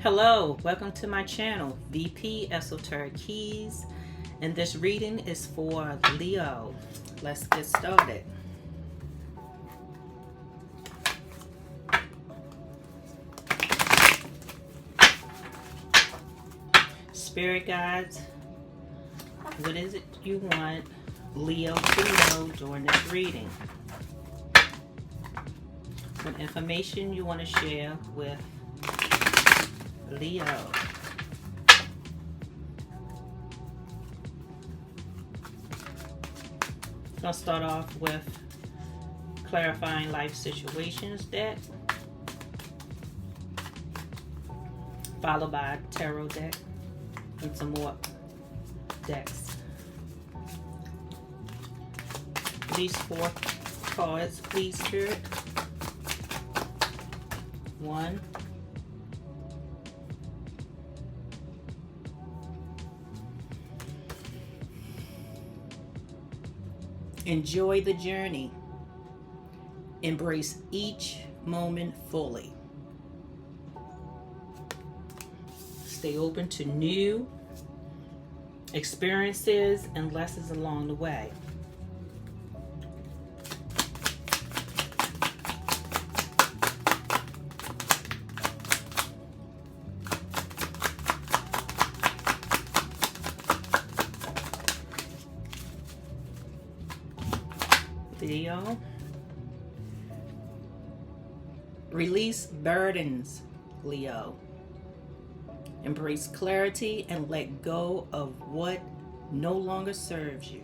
Hello, welcome to my channel, VP Esoteric Keys, and this reading is for Leo. Let's get started. Spirit guides, what is it you want Leo to know during this reading? What information you want to share with Leo? I'll start off with clarifying life situations deck, followed by tarot deck and some more decks. These 4 cards, please, Spirit. 1, 'Enjoy the journey. Embrace each moment fully. Stay open to new experiences and lessons along the way. Leo, release burdens, Leo. Embrace clarity and let go of what no longer serves you.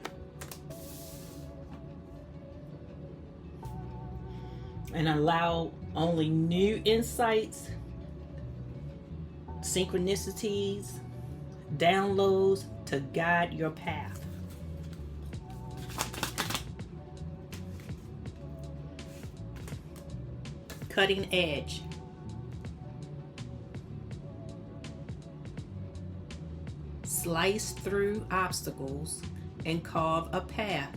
And allow only new insights, synchronicities, downloads to guide your path. Cutting edge. Slice through obstacles and carve a path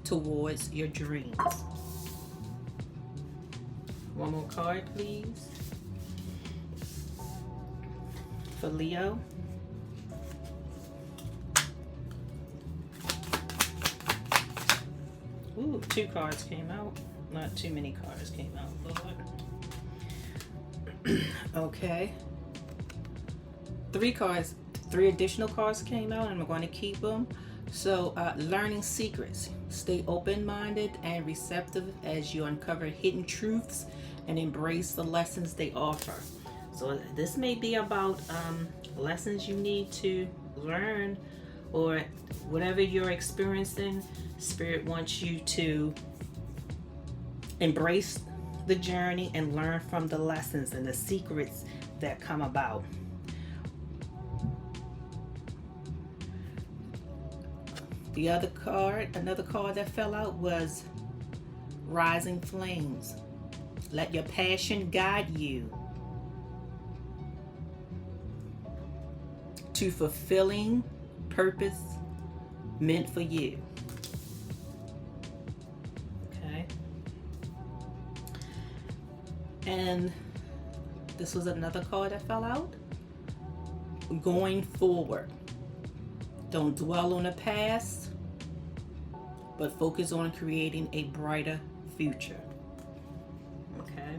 towards your dreams. One more card, please, for Leo. Ooh, 2 cards came out. Not too many cards came out, Lord. Okay. 3 cards, 3 additional cards came out, and I'm going to keep them. So, learning secrets. Stay open-minded and receptive as you uncover hidden truths and embrace the lessons they offer. So, this may be about lessons you need to learn, or whatever you're experiencing. Spirit wants you to embrace the journey and learn from the lessons and the secrets that come about. The other card, another card that fell out was Rising Flames. Let your passion guide you to fulfilling purpose meant for you. And this was another card that fell out. Going forward. Don't dwell on the past, but focus on creating a brighter future. Okay?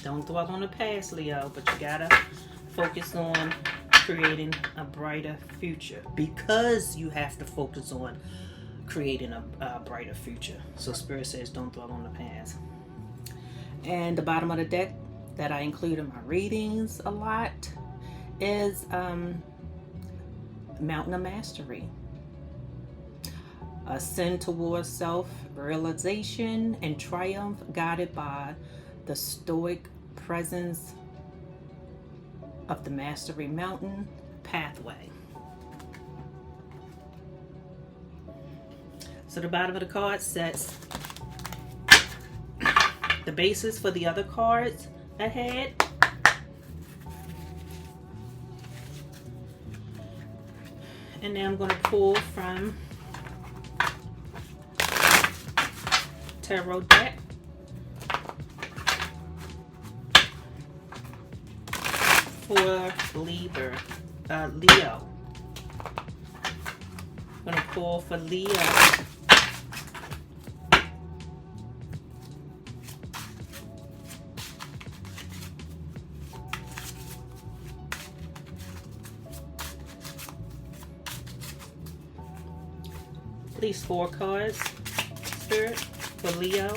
Don't dwell on the past, Leo, but you gotta focus on creating a brighter future, because you have to focus on creating a brighter future. So Spirit says don't dwell on the past. And the bottom of the deck that I include in my readings a lot is Mountain of Mastery. Ascend towards self-realization and triumph, guided by the stoic presence of the Mastery Mountain pathway. So the bottom of the card says the basis for the other cards ahead. And now I'm going to pull from tarot deck. for Leo. I'm going to pull for Leo. At least 4 cards, Spirit, for Leo.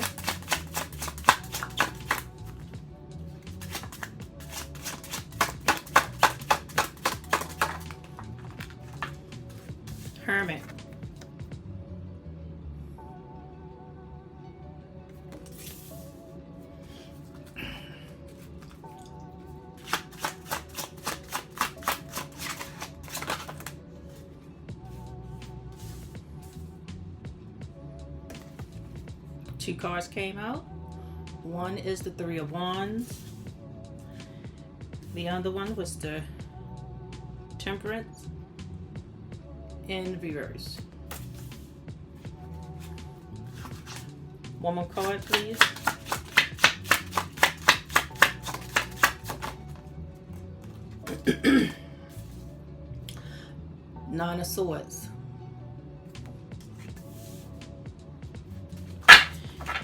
Hermit. Two cards came out. One is the Three of Wands. The other one was the Temperance in reverse. One more card, please. Nine of Swords.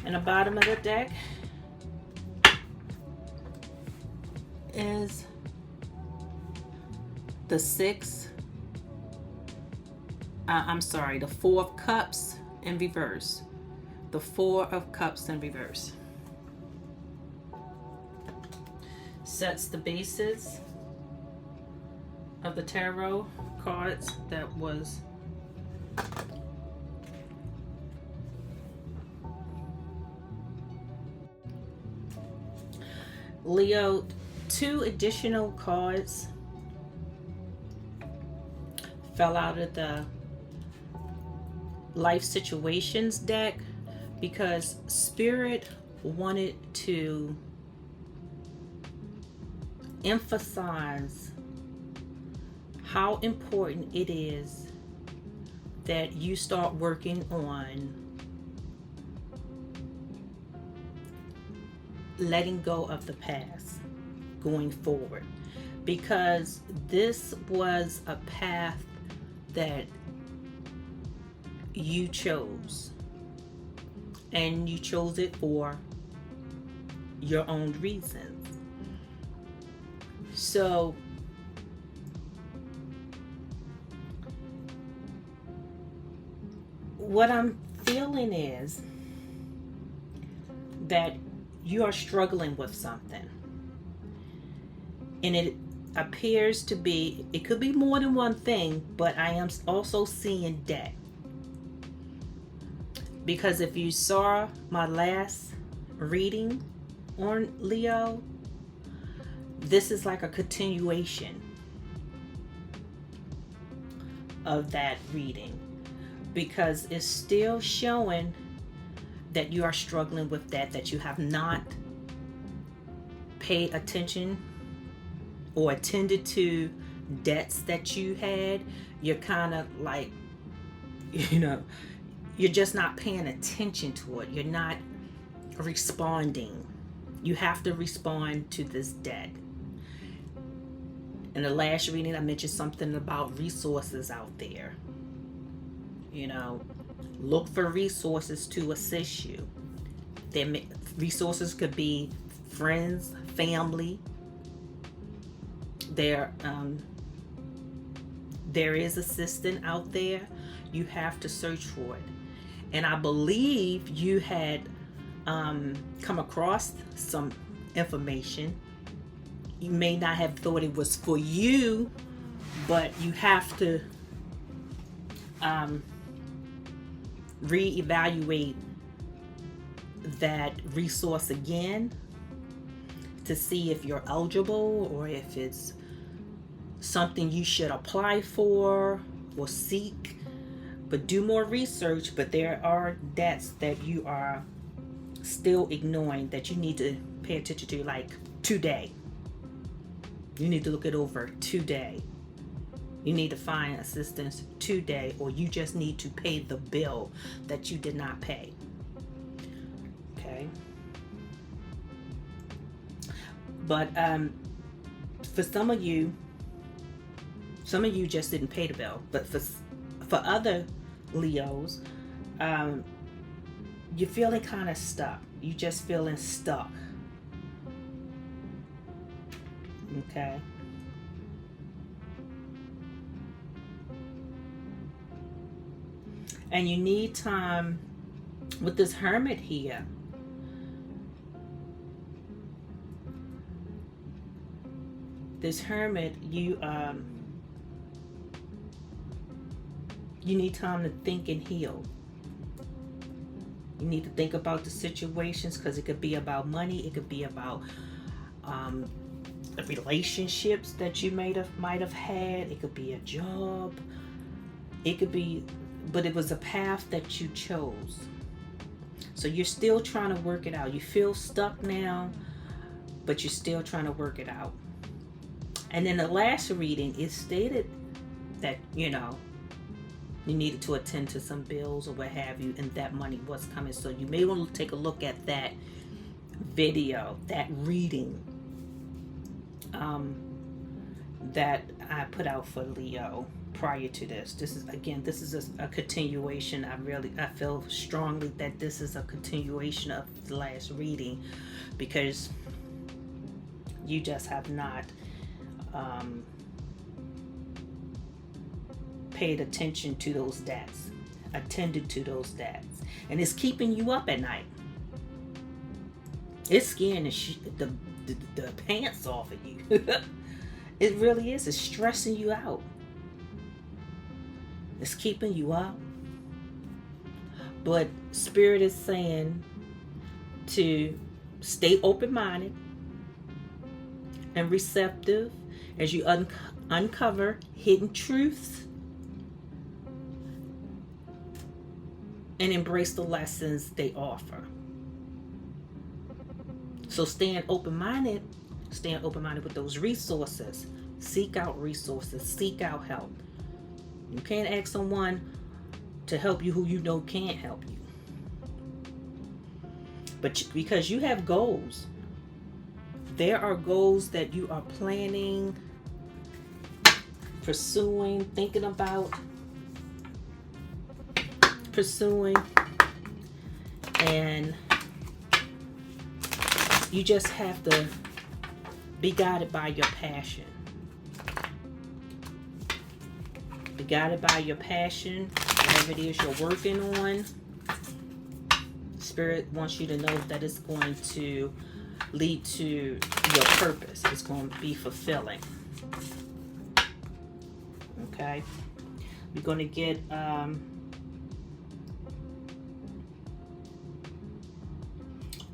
And the bottom of the deck is the the Four of Cups in reverse. The Four of Cups in reverse. Sets the basis of the tarot cards that was Leo. 2 additional cards fell out of the life situations deck because Spirit wanted to emphasize how important it is that you start working on letting go of the past going forward, because this was a path that you chose, and you chose it for your own reasons. So what I'm feeling is that you are struggling with something, and it appears to be, it could be more than one thing, but I am also seeing debt. Because if you saw my last reading on Leo, this is like a continuation of that reading, because it's still showing that you are struggling with that you have not paid attention or attended to debts that you had. You're kind of like, you're just not paying attention to it. You're not responding. You have to respond to this debt. In the last reading, I mentioned something about resources out there. Look for resources to assist you. Resources could be friends, family. There is assistance out there. You have to search for it. And I believe you had come across some information. You may not have thought it was for you, but you have to reevaluate that resource again to see if you're eligible or if it's something you should apply for or seek. But do more research. But there are debts that you are still ignoring that you need to pay attention to, like today. You need to look it over today. You need to find assistance today, or you just need to pay the bill that you did not pay. Okay. But for some of you just didn't pay the bill. But for other Leos, you're feeling kind of stuck. You just feeling stuck. Okay. And you need time with this Hermit here. This Hermit, you need time to think and heal. You need to think about the situations, because it could be about money. It could be about relationships that you might have had. It could be a job. It could be, but it was a path that you chose. So you're still trying to work it out. You feel stuck now, but you're still trying to work it out. And in the last reading, it stated that, you needed to attend to some bills or what have you, and that money was coming. So you may want to take a look at that video, that reading that I put out for Leo prior to this. This is a continuation. I feel strongly that this is a continuation of the last reading, because you just have not paid attention to those debts, attended to those debts, and it's keeping you up at night. It's scaring the pants off of you. It really is. It's stressing you out. It's keeping you up. But Spirit is saying to stay open-minded and receptive as you uncover hidden truths and embrace the lessons they offer. So staying open-minded with those resources. Seek out resources. Seek out help. You can't ask someone to help you who you know can't help you. But because you have goals, there are goals that you are planning, pursuing, thinking about, pursuing, and you just have to be guided by your passion. Be guided by your passion, whatever it is you're working on. Spirit wants you to know that it's going to lead to your purpose. It's going to be fulfilling. Okay? We're going to get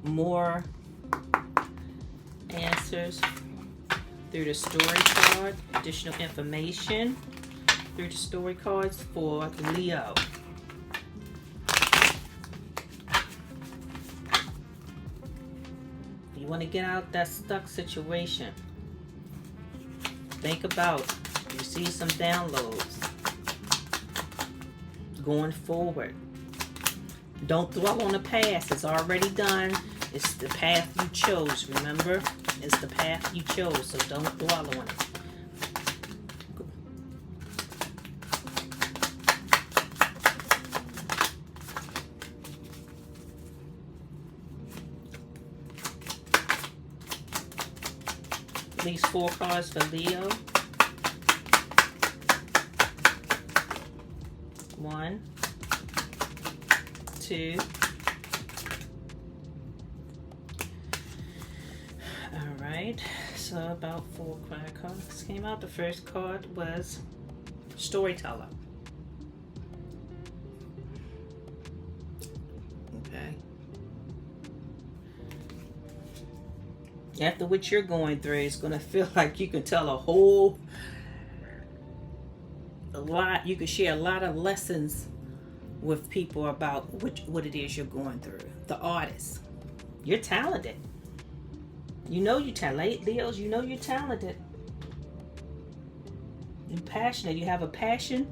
more answers through the story card, additional information through the story cards for Leo. You want to get out that stuck situation. Think about, receive some downloads. Going forward. Don't dwell on the past. It's already done. It's the path you chose, remember? It's the path you chose, so don't dwell on it. These 4 cards for Leo. 1, 2. Alright, so about 4 cards came out. The first card was Storyteller. Okay. After what you're going through, it's going to feel like you can tell a lot. You can share a lot of lessons with people about what it is you're going through. The artist. You're talented. You know you're talented. Leos, you know you're talented. You're passionate. You have a passion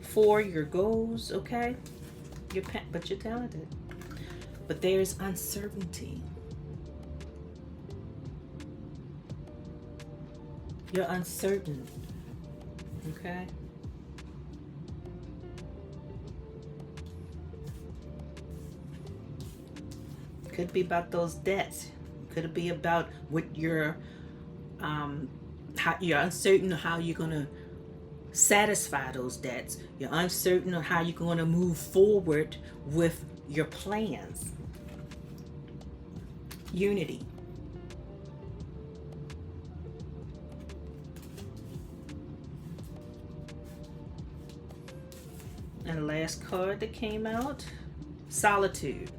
for your goals, okay? But you're talented. But there's uncertainty. You're uncertain. Okay? Could be about those debts. Could be about what how you're uncertain how you're gonna satisfy those debts. You're uncertain on how you're going to move forward with your plans. Unity. And the last card that came out, solitude.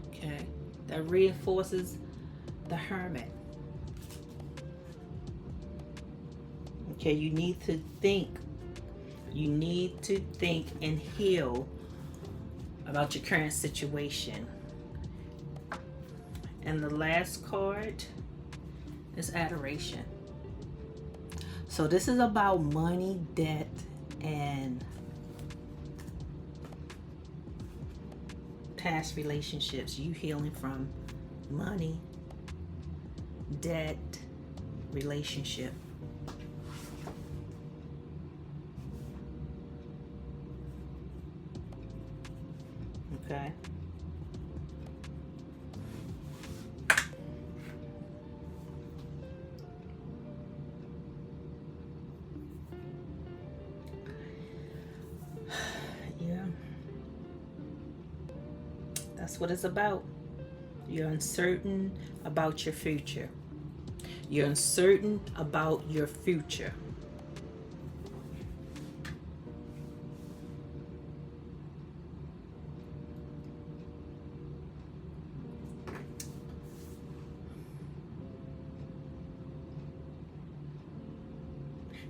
Okay, that reinforces the hermit. Okay, you need to think. You need to think and heal about your current situation. And the last card is adoration. So this is about money, debt, and past relationships. You healing from money, debt, relationship. Okay. Yeah. That's what it's about. You're uncertain about your future. You're uncertain about your future.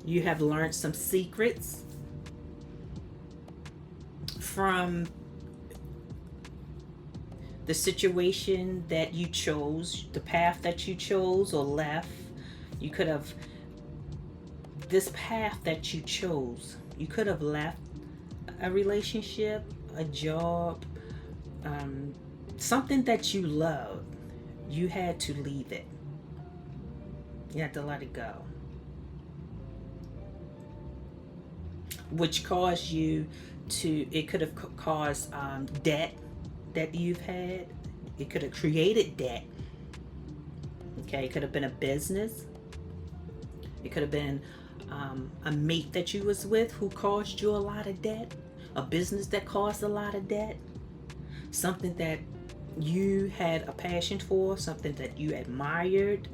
You have learned some secrets from the situation that you chose, the path that you chose or left. You could have, this path that you chose, you could have left a relationship, a job, something that you loved. You had to leave it. You had to let it go. Which caused you to, it could have caused debt that you've had. It could have created debt. Okay, it could have been a business. It could have been a mate that you was with who caused you a lot of debt. A business that caused a lot of debt. Something that you had a passion for, something that you admired.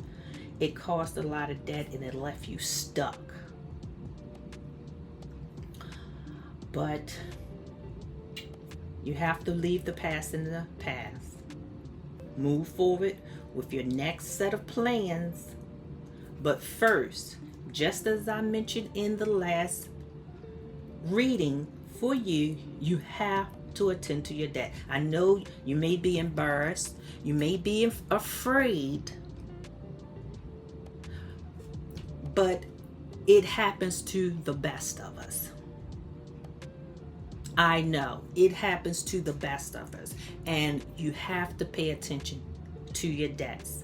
It caused a lot of debt and it left you stuck. But you have to leave the past in the past. Move forward with your next set of plans. But first, just as I mentioned in the last reading for you, you have to attend to your debt. I know you may be embarrassed. You may be afraid. But it happens to the best of us. I know it happens to the best of us, and you have to pay attention to your debts.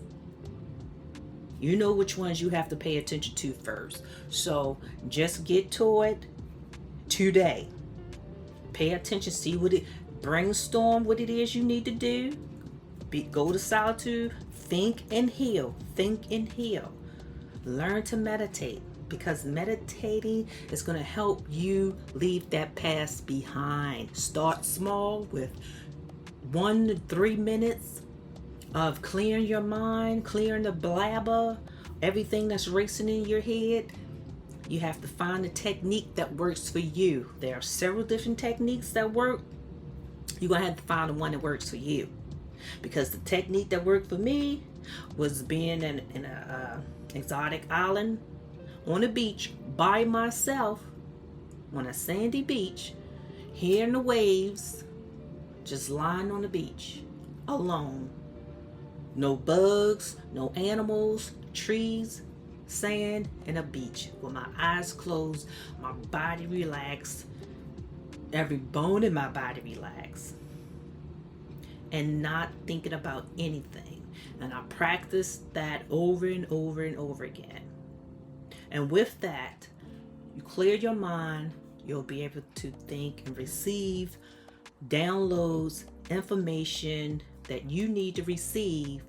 You know which ones you have to pay attention to first. So just get to it today. Pay attention, see what it, brainstorm what it is you need to do. Go to solitude, think and heal. Think and heal. Learn to meditate. Because meditating is going to help you leave that past behind. Start small with 1 to 3 minutes of clearing your mind, clearing the blabber, everything that's racing in your head. You have to find a technique that works for you. There are several different techniques that work. You're going to have to find the one that works for you. Because the technique that worked for me was being in an exotic island on a beach by myself on a sandy beach, hearing the waves, just lying on the beach alone. No bugs, no animals, trees, sand, and a beach with my eyes closed, my body relaxed, every bone in my body relaxed. and not thinking about anything. And I practice that over and over and over again. And with that, you clear your mind, you'll be able to think and receive downloads, information that you need to receive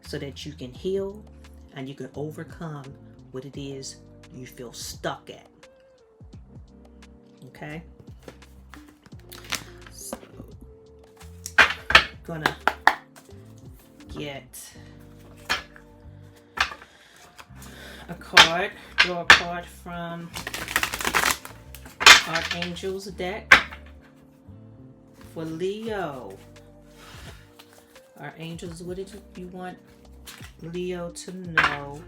so that you can heal and you can overcome what it is you feel stuck at. Okay? So, gonna get a card, draw a card from Archangel's deck for Leo. Archangels, what did you want Leo to know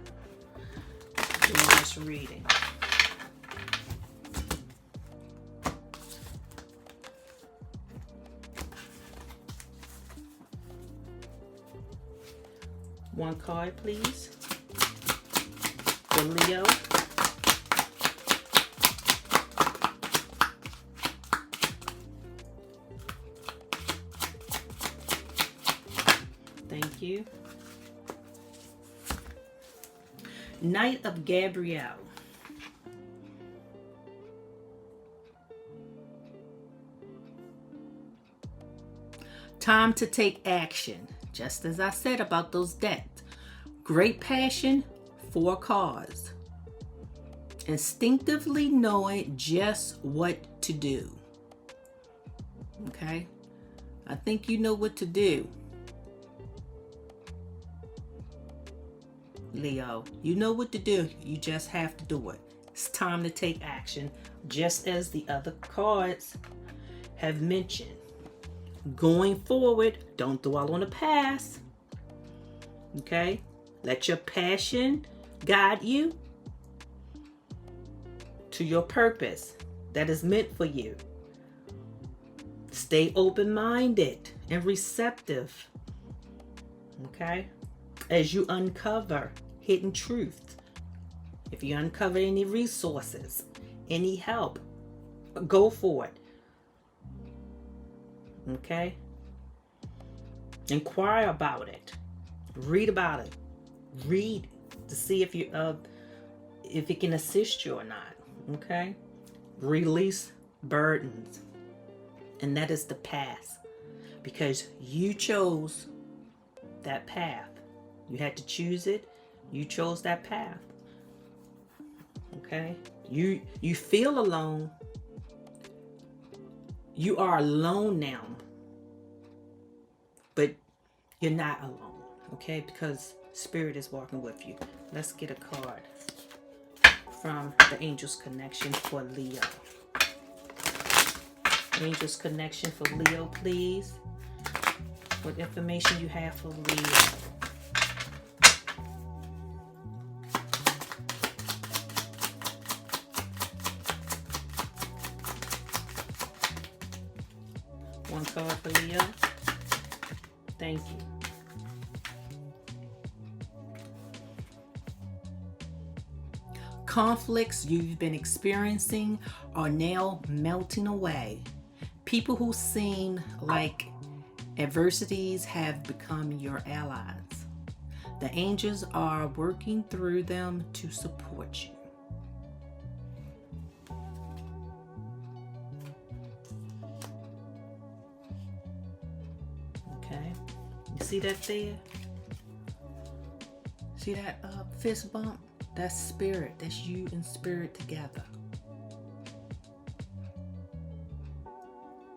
during this reading? One card, please, for Leo. Thank you. Knight of Gabrielle. Time to take action. Just as I said about those debts. Great passion for a cause. Instinctively knowing just what to do. Okay? I think you know what to do. Leo, you know what to do. You just have to do it. It's time to take action, just as the other cards have mentioned. Going forward, don't dwell on the past. Okay? Let your passion guide you to your purpose that is meant for you. Stay open-minded and receptive. Okay? As you uncover hidden truth. If you uncover any resources, any help, go for it. Okay? Inquire about it. Read about it. Read to see if it can assist you or not. Okay? Release burdens. And that is the path. Because you chose that path. You had to choose it. You chose that path. Okay? You feel alone. You are alone now. But you're not alone. Okay? Because Spirit is walking with you. Let's get a card from the Angels Connection for Leo. Angels Connection for Leo, please. What information you have for Leo? One card for Leo. Thank you. Conflicts you've been experiencing are now melting away. People who seem like adversities have become your allies. The angels are working through them to support you. Okay, you see that there? See that fist bump? That's spirit. That's you and spirit together.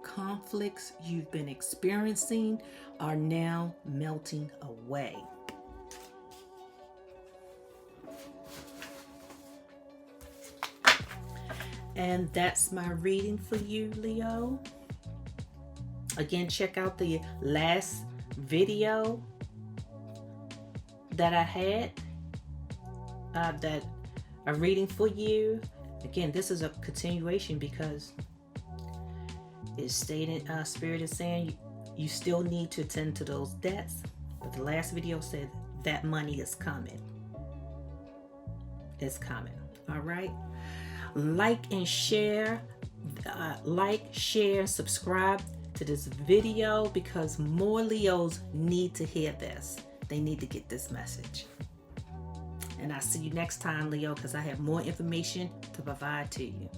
Conflicts you've been experiencing are now melting away. And that's my reading for you, Leo. Again, check out the last video that I had, that a reading for you. Again, this is a continuation because it's stated, Spirit is saying you still need to attend to those debts. But the last video said that money is coming. It's coming. All right. Like and share. Like, share, subscribe to this video because more Leos need to hear this. They need to get this message. And I'll see you next time, Leo, because I have more information to provide to you.